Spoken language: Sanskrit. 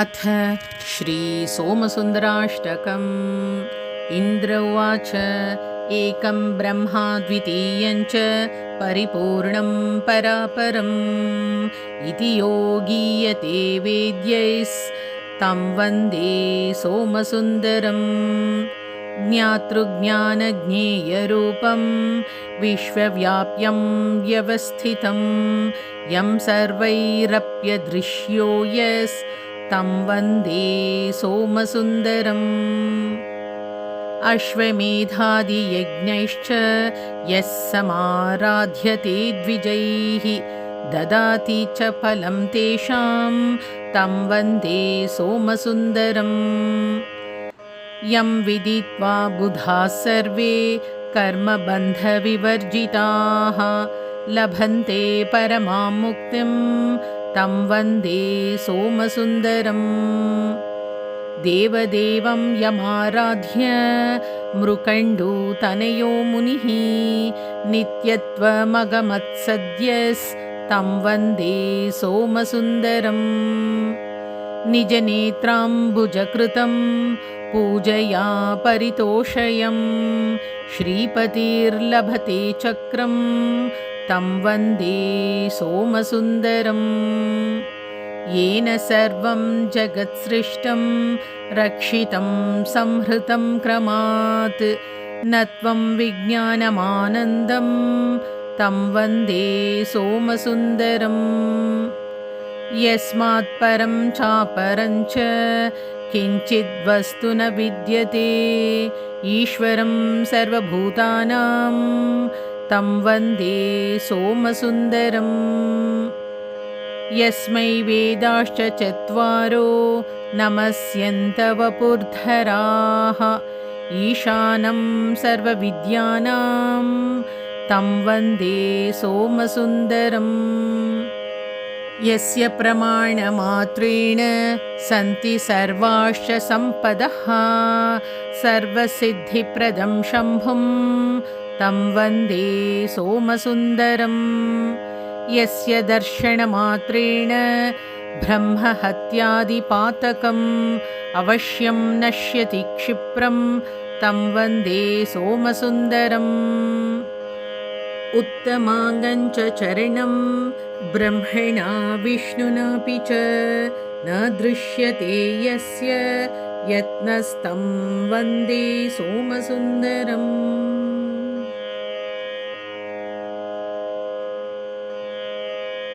अथ श्रीसोमसुन्दराष्टकम्। इन्द्र उवाच एकं ब्रह्मा द्वितीयं च परिपूर्णं परापरम् इति योगीयते वेद्यैस्तं वन्दे सोमसुन्दरम्। ज्ञातृज्ञानज्ञेयरूपं विश्वव्याप्यं व्यवस्थितं यं सर्वैरप्यदृश्यो तं वन्दे सोमसुन्दरम्। अश्वमेधादियज्ञैश्च यः समाराध्यते द्विजैः ददाति च फलं तेषां तं वन्दे सोमसुन्दरम्। यं विदित्वा बुधाः सर्वे कर्मबन्धविवर्जिताः लभन्ते परमां मुक्तिं तं वन्दे सोमसुन्दरम्। देवदेवं यमाराध्य मृकण्डूतनयो मुनिः नित्यत्वमगमत्सद्यस्तं वन्दे सोमसुन्दरम्। निजनेत्राम्बुजकृतं पूजया परितोषयं श्रीपतिर्लभते चक्रं तं वन्दे सोमसुन्दरम्। येन सर्वं जगत्सृष्टं रक्षितं संहृतं क्रमात् न त्वं विज्ञानमानन्दं तं वन्दे सोमसुन्दरम्। यस्मात् परं चापरं च किञ्चिद्वस्तु न विद्यते ईश्वरं सर्वभूतानां तं वन्दे सोमसुन्दरम्। यस्मै वेदाश्च चत्वारो नमस्यन्त वपुर्धराः ईशानं सर्वविद्यानां तं वन्दे सोमसुन्दरम्। यस्य प्रमाणमात्रेण सन्ति सर्वाश्च सम्पदः सर्वसिद्धिप्रदं शम्भुं तं वन्दे सोमसुन्दरम्। यस्य दर्शनमात्रेण ब्रह्महत्यादिपातकम् अवश्यं नश्यति क्षिप्रं तं वन्दे सोमसुन्दरम्। उत्तमाङ्गञ्च चरणं ब्रह्मणा विष्णुनापि च न दृश्यते यस्य यत्नस्तं वन्दे सोमसुन्दरम्।